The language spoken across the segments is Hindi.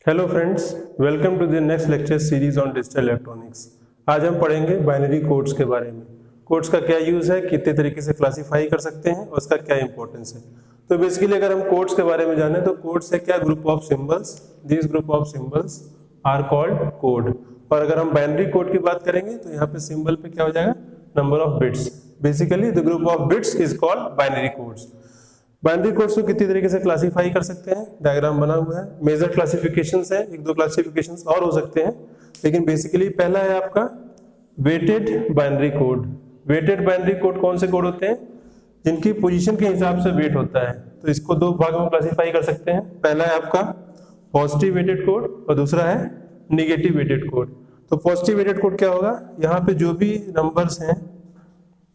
Hello friends, welcome to the next lecture series on digital electronics. आज हम पढ़ेंगे बाइनरी कोड्स के बारे में। कोड्स का क्या यूज है, कितने तरीके से क्लासिफाई कर सकते हैं और उसका क्या इंपॉर्टेंस है। तो बेसिकली अगर हम कोड्स के बारे में जाने तो कोड्स है क्या, group of symbols. This group of symbols are called code. और अगर हम बाइनरी कोड की बात करेंगे तो यहाँ पे सिंबल पे क्या हो जाएगा, number of bits. Basically the group of bits is called binary codes. Binary codes को कितनी तरीके से क्लासिफाई कर सकते हैं, डायग्राम बना हुआ है। मेजर क्लासिफिकेशंस है, एक दो क्लासिफिकेशंस और हो सकते हैं, लेकिन बेसिकली पहला है आपका weighted binary code. Weighted binary code कौन से कोड होते हैं, जिनकी पोजीशन के हिसाब से वेट होता है। तो इसको दो भागों में क्लासिफाई कर सकते हैं। पहला है आपका पॉजिटिव वेटेड कोड और दूसरा है निगेटिव वेटेड कोड। तो पॉजिटिव वेटेड कोड क्या होगा, यहाँ पे जो भी नंबर्स हैं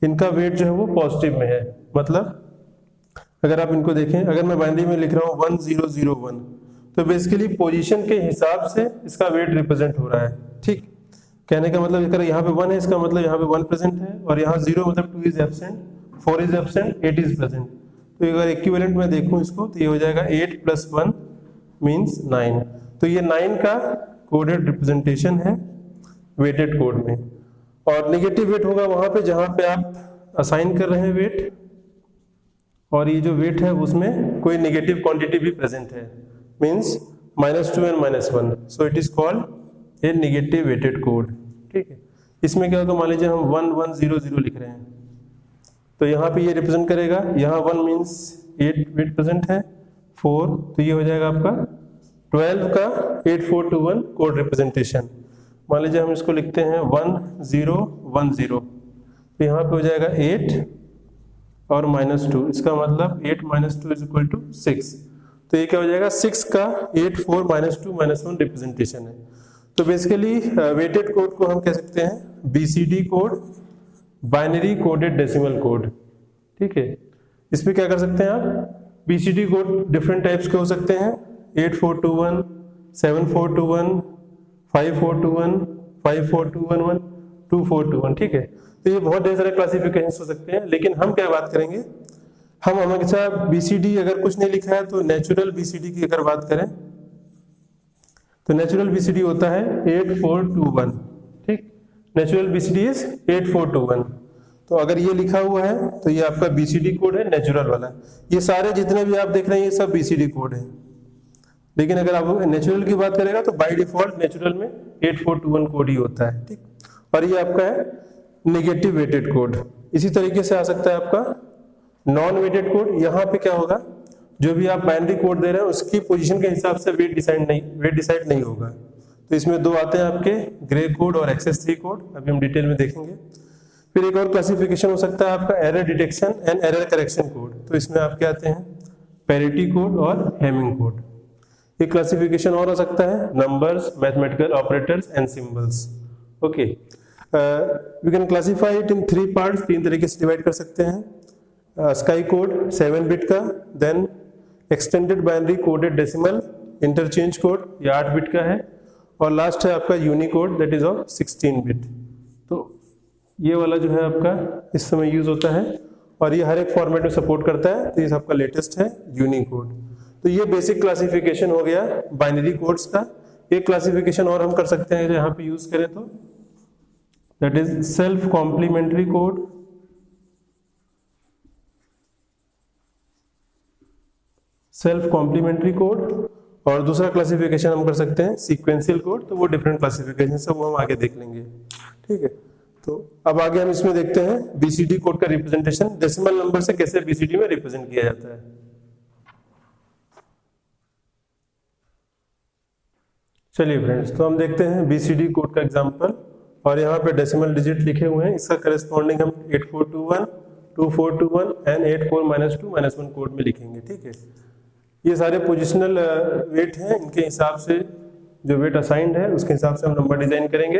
इनका वेट जो है वो पॉजिटिव में है। मतलब अगर आप इनको देखें, अगर मैं बाइनरी में लिख रहा हूँ 1001, तो बेसिकली पोजीशन के हिसाब से इसका वेट रिप्रेजेंट हो रहा है। ठीक, कहने का मतलब अगर यहाँ पे 1 है, इसका मतलब यहाँ पे 1 प्रेजेंट है, और यहाँ 0 मतलब 2 is absent, 4 is absent, 8 is present. तो अगर इक्विवेलेंट में देखूँ इसको तो ये हो जाएगा 8 + 1 मीन्स 9। तो ये 9 का कोडेड रिप्रेजेंटेशन है वेटेड कोड में। और निगेटिव वेट होगा वहां पे जहां पे आप असाइन कर रहे हैं वेट, और ये जो वेट है उसमें कोई नेगेटिव क्वांटिटी भी प्रेजेंट है, means -2 and -1, so it is called a negative weighted code. ठीक है, इसमें क्या होगा, मान लीजिए हम 1100 लिख रहे हैं, तो यहाँ पे ये रिप्रेजेंट करेगा, यहाँ 1 मींस 8 वेट प्रेजेंट है, 4, तो ये हो जाएगा आपका 12 का 8421 कोड रिप्रेजेंटेशन। मान लीजिए हम इसको लिखते हैं 1010, तो यहाँ पे हो जाएगा 8 और -2, इसका मतलब 8 - 2 = 6। तो ये क्या हो जाएगा, 6 का 8 4 -2 -1 रिप्रेजेंटेशन है। तो बेसिकली वेटेड कोड को हम कह सकते हैं BCD code, binary coded decimal code. ठीक है, इसमें क्या कर सकते हैं आप, बीसीडी कोड डिफरेंट टाइप्स के हो सकते हैं, 8421, 7421, 5421, 5421, 2421। ठीक है, तो ये बहुत ढेर सारे क्लासिफिकेशन हो सकते हैं, लेकिन हम क्या बात करेंगे, हम हमेशा बीसीडी अगर कुछ नहीं लिखा है तो नेचुरल बीसीडी की अगर बात करें तो नेचुरल बीसीडी होता है 8421। ठीक, नेचुरल बीसीडी इज 8421। तो अगर ये लिखा हुआ है तो ये आपका बीसीडी कोड है, नेचुरल वाला। ये सारे जितने भी आप देख रहे हैं ये सब बीसीडी कोड है, लेकिन अगर आप नेचुरल की बात करेगा तो बाय डिफॉल्ट नेचुरल में 8421 कोड ही होता है। ठीक, और ये आपका है नेगेटिव वेटेड कोड। इसी तरीके से आ सकता है आपका नॉन वेटेड कोड। यहाँ पे क्या होगा, जो भी आप बाइनरी कोड दे रहे हैं उसकी पोजीशन के हिसाब से वेट डिसाइड नहीं होगा। तो इसमें दो आते हैं आपके, ग्रे कोड और एक्सेस 3 कोड, अभी हम डिटेल में देखेंगे। फिर एक और क्लासिफिकेशन हो सकता है आपका error detection and error correction code. तो इसमें आपके आते हैं पैरिटी कोड और हेमिंग कोड। एक क्लासिफिकेशन और हो सकता है numbers, mathematical operators and symbols. Okay, we can classify it in 3 parts. 3 तरीके से डिवाइड कर सकते हैं। स्काई कोड 7 बिट का, then extended binary coded decimal, interchange code ये 8 बिट का है, और लास्ट है आपका Unicode that is of 16 bit. तो ये वाला जो है आपका इस समय यूज होता है, और ये हर एक फॉर्मेट में सपोर्ट करता है। तो ये आपका लेटेस्ट है यूनिकोड। तो ये बेसिक क्लासिफिकेशन हो गया बाइनरी कोड्स का। एक क्लासिफिकेशन और हम कर सकते हैं जो यहाँ पे यूज करें तो that is self complementary code. Self complementary code, और दूसरा क्लासिफिकेशन हम कर सकते हैं सीक्वेंशियल कोड। तो वो डिफरेंट क्लासिफिकेशन है, वो हम आगे देख लेंगे। ठीक है, तो अब आगे हम इसमें देखते हैं बीसीडी कोड का रिप्रेजेंटेशन, डेसिमल नंबर से कैसे बीसीडी में रिप्रेजेंट किया जाता है। चलिए फ्रेंड्स, तो हम देखते हैं बीसीडी कोड का एग्जांपल, और यहाँ पे डेसिमल डिजिट लिखे हुए हैं। इसका करस्पॉन्डिंग हम 8421, 2421 एंड 84 - 2 - 1 कोड में लिखेंगे। ठीक है, ये सारे पोजिशनल वेट हैं, इनके हिसाब से जो वेट असाइंड है उसके हिसाब से हम नंबर डिजाइन करेंगे।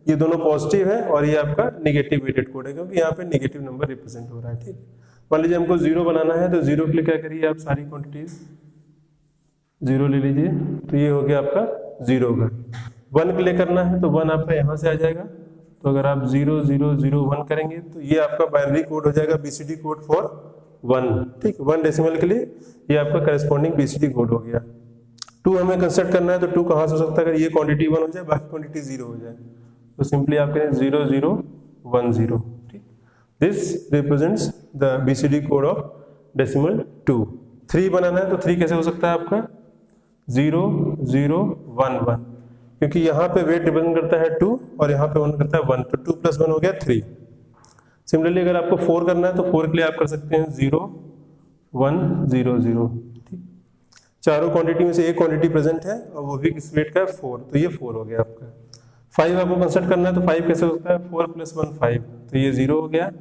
ये दोनों पॉजिटिव है और ये आपका नेगेटिव वेटेड कोड है, क्योंकि यहाँ पे नेगेटिव नंबर रिप्रेजेंट हो रहा है। ठीक, मान लीजिए हमको 0 बनाना है, तो 0 के लिए क्या करिए आप, सारी क्वांटिटीज 0 ले लीजिए, तो ये हो गया आपका 0 का। 1 के लिए करना है तो 1 आपका यहाँ से आ जाएगा। तो अगर आप 0 0 0 1 करेंगे तो ये आपका बाइनरी कोड हो जाएगा बीसीडी कोड फॉर 1। ठीक, 1 डेसिमल के लिए ये आपका करस्पॉन्डिंग बीसीडी कोड हो गया। 2 हमें कंसिडर करना है, तो 2 कहाँ से हो सकता है? अगर ये क्वांटिटी 1 हो जाए, बाकी क्वांटिटी 0 हो जाए, तो सिंपली आप करें 0 0 1 0। ठीक, this represents the BCD code of decimal 2। 3 बनाना है तो 3 कैसे हो सकता है आपका? 0 0 1 1, क्योंकि यहाँ पे वेट रिप्रेजेंट करता है 2 और यहाँ पे 1 करता है 1, तो 2 + 1 हो गया 3। सिमिलरली अगर आपको 4 करना है तो 4 के लिए आप कर सकते हैं 0 1 0 0। ठीक, चारों क्वांटिटी में से एक क्वांटिटी प्रेजेंट है और वो भी किस वेट का है? 4, तो ये 4 हो गया आपका। 5 आपको कंसिडर करना है तो 5 कैसे हो सकता है? 4 + 1 5, तो ये 0 हो गया,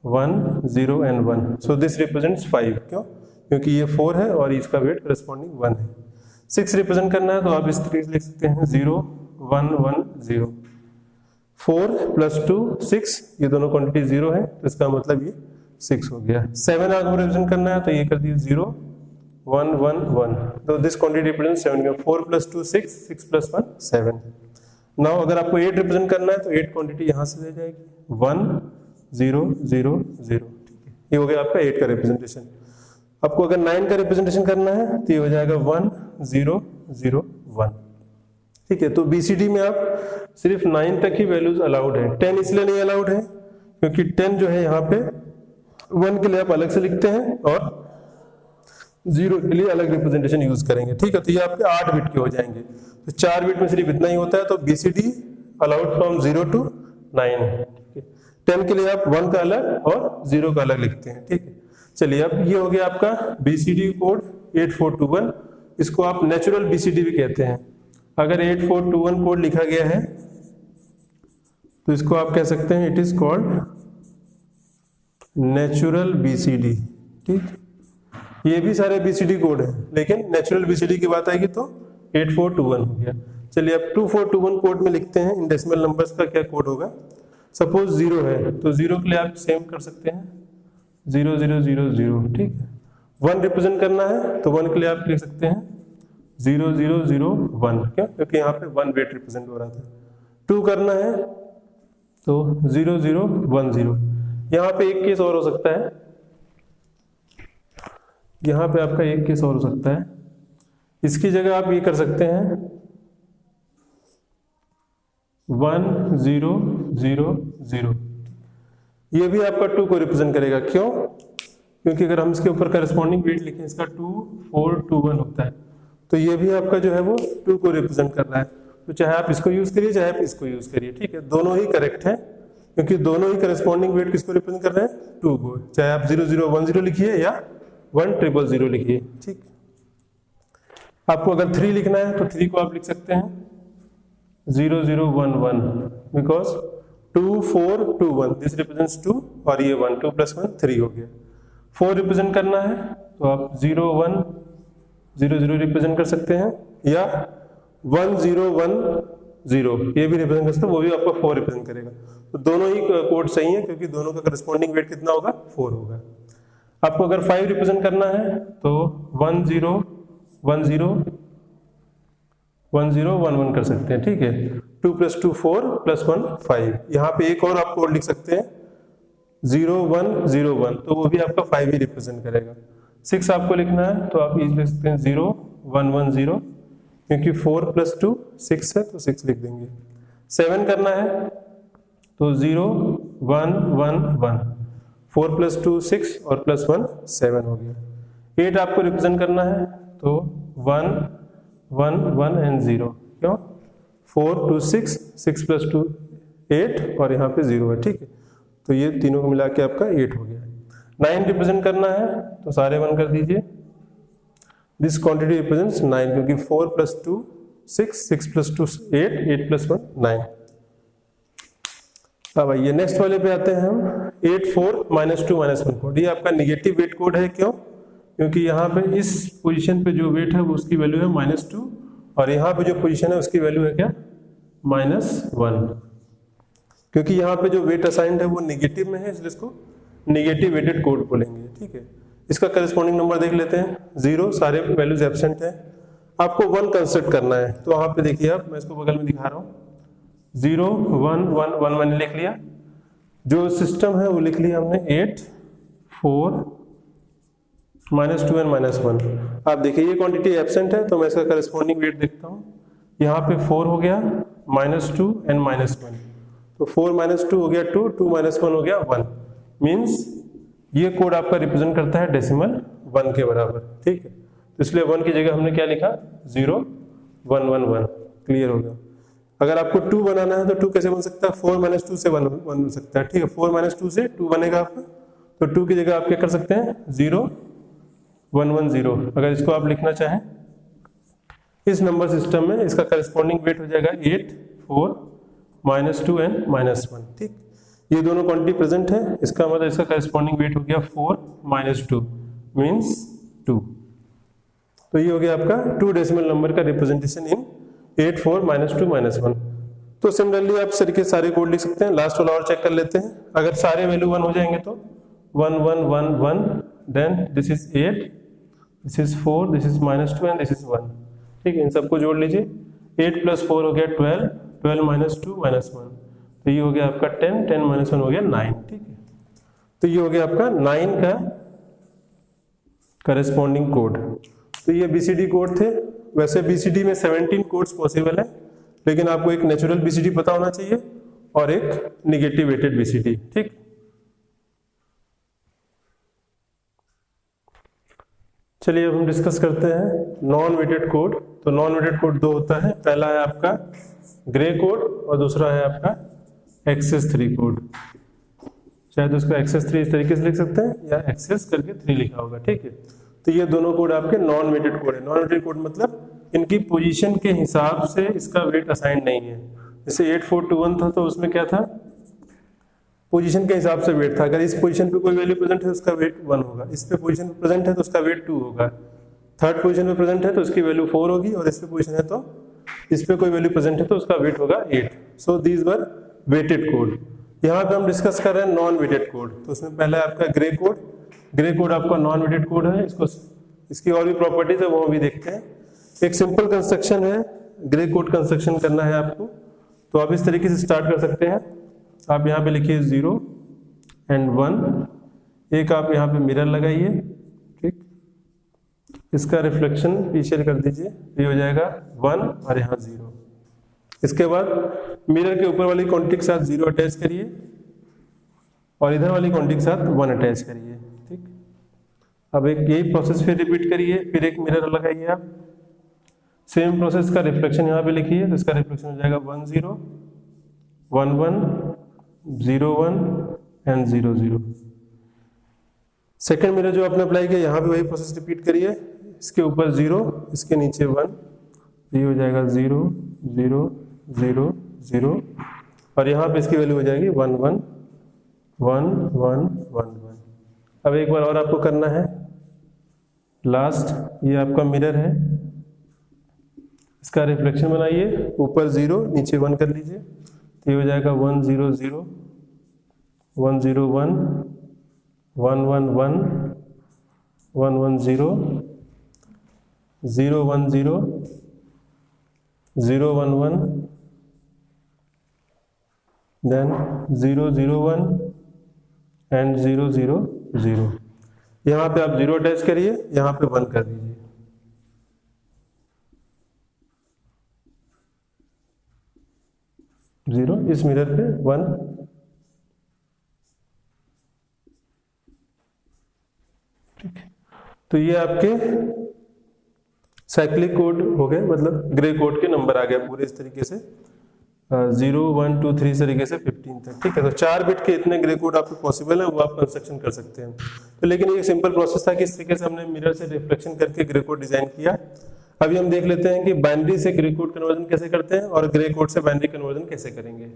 1 0 एंड 1, सो दिस रिप्रेजेंट्स 5। क्यों? क्योंकि ये 4 है और इसका वेट करस्पॉन्डिंग 1 है। 6 रिप्रेजेंट करना है तो आप इस तरीके से लिख सकते हैं 0 1 1 0। 4 + 2 6, ये दोनों क्वांटिटी 0 है, तो इसका मतलब ये 6 हो गया। 7 आपको रिप्रेजेंट करना है तो ये कर दिए 0 1 1 1, तो दिस क्वांटिटी रिप्रेजेंट 7। 4 + 2 6, 6 + 1 7। नाउ अगर आपको 8 रिप्रेजेंट करना है तो 8 क्वांटिटी यहाँ से दे जाएगी 1 0 0 0। ठीक है, ये हो गया आपका 8 का रिप्रेजेंटेशन। आपको अगर 9 का रिप्रेजेंटेशन करना है तो ये हो जाएगा 1 0 0 1। ठीक है, तो BCD में आप सिर्फ 9 तक ही वैल्यूज अलाउड है। 10 इसलिए नहीं अलाउड है क्योंकि 10 जो है यहाँ पे 1 के लिए आप अलग से लिखते हैं और 0 के लिए अलग रिप्रेजेंटेशन यूज करेंगे। ठीक है, तो ये आपके 8 बिट के हो जाएंगे, तो 4 बिट में सिर्फ इतना ही होता है, तो BCD अलाउड फ्रॉम 0 to 9। 10 के लिए आप 1 का अलग और 0 का अलग लिखते हैं। ठीक है, चलिए अब ये हो गया आपका BCD कोड 8421। इसको आप नेचुरल BCD भी कहते हैं। अगर 8421 कोड लिखा गया है तो इसको आप कह सकते हैं it is called natural BCD। ठीक, ये भी सारे BCD कोड है, लेकिन नेचुरल BCD की बात आएगी तो 8421 हो गया। चलिए अब 2421 कोड में लिखते हैं इन डेसिमल नंबर्स का क्या कोड होगा। सपोज 0 है तो 0 के लिए आप सेम कर सकते हैं 0 0 0 0। ठीक है, 1 रिप्रेजेंट करना है तो 1 के लिए आप लिख सकते हैं 0 0 0 1। क्यों? क्योंकि यहाँ पे 1 वेट रिप्रेजेंट हो रहा था। 2 करना है तो 0 0 1 0। यहाँ पे एक केस और हो सकता है, यहाँ पे आपका एक केस और हो सकता है। इसकी जगह आप ये कर सकते हैं 1 0 0 0। ये भी आपका 2 को रिप्रेजेंट करेगा। क्यों? क्योंकि अगर हम इसके ऊपर करस्पॉन्डिंग वेट लिखें, इसका 2 4 2 1 होता है, तो ये भी आपका जो है वो 2 को रिप्रेजेंट कर रहा है। तो चाहे आप इसको यूज करिए चाहे आप इसको यूज करिए। ठीक है, दोनों ही करेक्ट है क्योंकि दोनों ही करस्पॉन्डिंग वेट किसको रिप्रेजेंट कर रहे हैं? 2 को। चाहे आप 0 0 1 0 लिखिए या 1 0 0 लिखिए। ठीक, आपको अगर 3 लिखना है तो 3 को आप लिख सकते हैं 0 0 1 1, बिकॉज 2 4 2 1, दिस रिप्रेजेंट्स 2 और ये 1, 2 + 1 3 हो गया। 4 रिप्रेजेंट करना है तो आप 0 1 0 0 रिप्रेजेंट कर सकते हैं या 1 0 1 0, ये भी रिप्रेजेंट कर सकते हैं, वो भी आपका 4 रिप्रेजेंट करेगा। तो दोनों ही कोड सही है क्योंकि दोनों का करस्पॉन्डिंग वेट कितना होगा? 4 होगा। आपको अगर 5 रिप्रेजेंट करना है तो 1 0 1 0 1 0 1 1 कर सकते हैं। ठीक है, 2 + 2 4 + 1 5। यहाँ पे एक और आप कोड लिख सकते हैं 0 1 0 1, तो वो भी आपका 5 ही रिप्रेजेंट करेगा। 6 आपको लिखना है तो आप इज लिख सकते हैं 0 1 1 0, क्योंकि 4 + 2 6 है तो 6 लिख देंगे। 7 करना है तो 0 1 1 1, 4 + 2 6 और +1 7 हो गया। 8 आपको रिप्रेजेंट करना है तो 1 1 1 एंड 0। क्यों? 4 2 6, 6 + 2 8 और यहाँ पे 0 है। ठीक है, तो ये तीनों को मिला के आपका 8 हो गया। 9 रिप्रेजेंट करना है तो सारे 1 कर दीजिए। दिस क्वांटिटी रिप्रेजेंट्स 9, क्योंकि 4 + 2 6, 6 + 2 8, 8 + 1 9। अब आइए नेक्स्ट वाले पे आते हैं हम। 8 4 -2 -1 कोड, ये आपका निगेटिव वेट कोड है। क्यों? क्योंकि यहाँ पे इस पोजीशन पे जो वेट है वो उसकी वैल्यू है -2 और यहाँ पे जो पोजीशन है उसकी वैल्यू है क्या? -1। क्योंकि यहाँ पे जो वेट असाइंड है वो नेगेटिव में है, इसलिए इसको नेगेटिव वेटेड कोड बोलेंगे। ठीक है, इसका करस्पॉन्डिंग नंबर देख लेते हैं। 0, सारे वैल्यूज एब्सेंट है। आपको 1 कंसिडर करना है तो वहां पे देखिए आप, मैं इसको बगल में दिखा रहा हूँ। 0 1 1 1 1 लिख लिया। जो सिस्टम है वो लिख लिया हमने 8 4 -2 एंड -1। आप देखिए ये क्वांटिटी एब्सेंट है तो मैं इसका करस्पॉन्डिंग वेट देखता हूँ। यहाँ पे 4 हो गया, -2 एंड -1, तो 4 - 2 हो गया 2, 2 - 1 हो गया 1, मीन्स ये कोड आपका रिप्रेजेंट करता है डेसिमल 1 के बराबर, ठीक है। तो इसलिए 1 की जगह हमने क्या लिखा, 0 1 1 1, क्लियर हो गया। अगर आपको 2 बनाना है तो 2 कैसे बन सकता है, 4 - 2 से 1 बन सकता है, ठीक है। 4 - 2 से 2 बनेगा आपका, तो 2 की जगह आप क्या कर सकते हैं, 0 1 1 0। अगर इसको आप लिखना चाहें इस नंबर सिस्टम में, इसका करस्पॉन्डिंग वेट हो जाएगा 8 4 -2 एंड -1, ठीक। ये दोनों क्वांटिटी प्रेजेंट है, इसका मतलब इसका करस्पॉन्डिंग वेट हो गया 4 - 2 मीन्स 2। तो ये हो गया आपका 2 डेसिमल नंबर का रिप्रेजेंटेशन इन 8 4 -2 -1। तो सिमिलरली आप सर के सारे कोड लिख सकते हैं। लास्ट वाला और चेक कर लेते हैं। अगर सारे वैल्यू 1 हो जाएंगे तो 1 1 1 1, then this is 8, this is 4, this is -2 and this is 1, ठीक है। इन सबको जोड़ लीजिए, 8 + 4 हो गया 12, 12 - 2 -1, तो ये हो गया आपका 10, 10 - 1 हो गया 9, ठीक है। तो ये हो गया आपका 9 का करस्पॉन्डिंग कोड। तो ये बीसीडी कोड थे। वैसे बीसीडी में 17 कोड्स पॉसिबल है, लेकिन आपको एक नेचुरल बीसीडी पता होना चाहिए और एक नेगेटिव वेटेड बीसीडी, ठीक। चलिए अब हम डिस्कस करते हैं नॉन वेटेड कोड। तो नॉन वेटेड कोड 2 होता है, पहला है आपका ग्रे कोड और दूसरा है आपका एक्सेस 3 कोड। शायद उसका एक्सेस 3 इस तरीके से लिख सकते हैं या एक्सेस करके 3 लिखा होगा, ठीक है। तो ये दोनों कोड आपके नॉन वेटेड कोड है। नॉन वेटेड कोड मतलब इनकी पोजीशन के हिसाब से इसका वेट असाइन नहीं है। जैसे 8 4 2 1 था तो उसमें क्या था, पोजीशन के हिसाब से वेट था। अगर इस पोजीशन पे कोई वैल्यू प्रेजेंट है तो उसका वेट 1 होगा, इस पे पोजीशन पे प्रेजेंट है तो उसका वेट 2 होगा, थर्ड पोजीशन पे प्रेजेंट है तो उसकी वैल्यू 4 होगी, और इस पे पोजीशन है तो इस पे कोई वैल्यू प्रेजेंट है तो उसका वेट होगा 8। So these were weighted code. यहाँ पे हम डिस्कस कर रहे हैं नॉन वेटेड कोड। तो उसमें पहला है आपका ग्रे कोड। ग्रे कोड आपका नॉन वेटेड कोड है। इसको इसकी और भी प्रॉपर्टीज है वो भी देखते हैं। एक सिंपल कंस्ट्रक्शन है, ग्रे कोड कंस्ट्रक्शन करना है आपको, तो आप इस तरीके से स्टार्ट कर सकते हैं। आप यहाँ पे लिखिए 0 एंड 1, एक आप यहाँ पे मिरर लगाइए, ठीक। इसका रिफ्लेक्शन पीछे कर दीजिए, ये हो जाएगा 1 और यहाँ 0। इसके बाद मिरर के ऊपर वाली क्वांटिटी के साथ 0 अटैच करिए और इधर वाली क्वांटिटी के साथ 1 अटैच करिए, ठीक। अब एक यही प्रोसेस फिर रिपीट करिए, फिर एक मिरर लगाइए आप, सेम प्रोसेस का रिफ्लेक्शन यहाँ पे लिखिए, तो इसका रिफ्लेक्शन हो जाएगा 1 0 1 1 0 1 एंड 0 0। सेकेंड मिरर जो आपने अप्लाई किया यहाँ पे वही प्रोसेस रिपीट करिए, इसके ऊपर 0, इसके नीचे 1, ये हो जाएगा 0 0 0 0, और यहाँ पे इसकी वैल्यू हो जाएगी 1 1 1 1 1 1। अब एक बार और आपको करना है, लास्ट ये आपका मिरर है, इसका रिफ्लेक्शन बनाइए, ऊपर 0 नीचे 1 कर लीजिए, तो ये हो जाएगा 1 0 0 1 0 1 1 1 1 1 1 0 0 1 0 0 1 1, then 0 0 1 एंड 0 0 0। यहाँ पे आप 0 अटैच करिए, यहाँ पे 1 कर दीजिए। जीरो इस मिरर पे 1, ठीक है। तो ये आपके साइक्लिक कोड हो गए, मतलब ग्रे कोड के नंबर आ गए पूरे इस तरीके से 0 1 2 3 तरीके से 15 तक, ठीक है। तो 4 बिट के इतने ग्रे कोड आपको पॉसिबल है, वो आप कंस्ट्रक्शन कर सकते हैं। तो लेकिन ये सिंपल प्रोसेस था कि इस तरीके से हमने मिरर से रिफ्लेक्शन करके ग्रे कोड डिजाइन किया। अभी हम देख लेते हैं कि बाइनरी से ग्रे कोड कन्वर्जन कैसे करते हैं और ग्रे कोड से बाइनरी कन्वर्जन कैसे करेंगे।